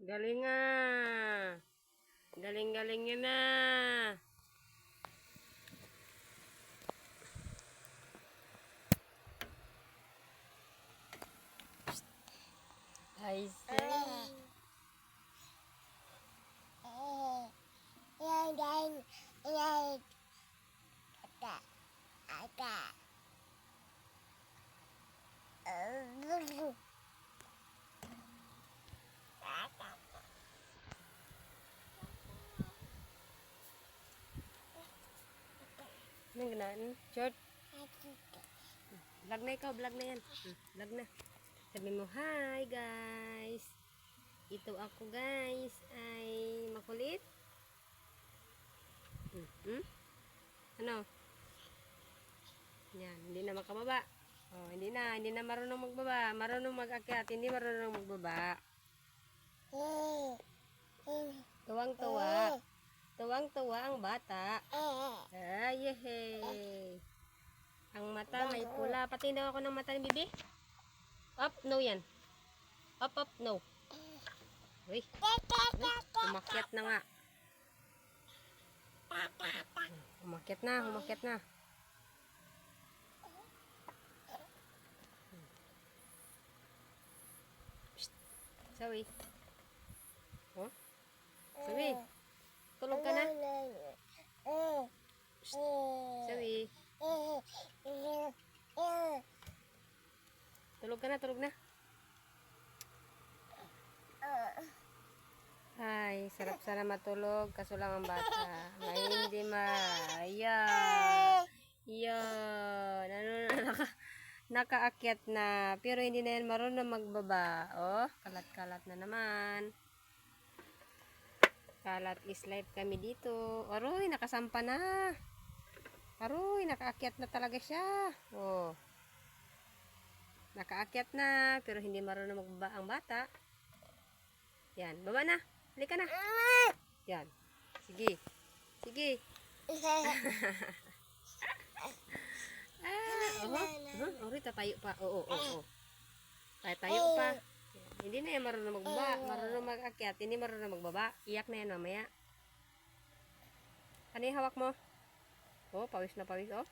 Galing ah. Galing-galing niya na. Ay, anong ganaan? Short? Vlog na ikaw, vlog na yan. Vlog na. Sabi mo, hi guys. Ito ako guys. Ay makulit. Ano? Yan, hindi na makababa. Oh, hindi na marunong magbaba. Marunong mag-akyat, hindi marunong magbaba. Tuwang-tuwa. Tuwang-tuwa ang bata. Ay, yehey. Ang mata may pula. Pati daw ako ng mata ni bibi. Up, no yan. Up, no. Uy. Umakyat na nga. Umakyat na. Sawi. Oh? Sawi. Tulog ka na? Sawi. Tulog na. Ay, sarap sana matulog. Kaso lang ang bata. Ngayon hindi Yan. Ano na, nakaakyat na. Pero hindi na yan marunong magbaba. Oh, kalat-kalat na naman. Kalat is life kami dito. Aroy, nakasampa na. Aroy, nakaakyat na talaga siya. Oh. Nakaakyat na, pero hindi marunong magbaba ang bata. Yan, baba na. Halika na. Yan. Sige. Tatayo pa. Oo. Tayo pa. Hindi na yan marunong magbaba. Marunong mag-akyat. Hindi marunong magbaba. Iyak na yan mamaya. Ano yung hawak mo? Oh, pawis na pawis. Oh.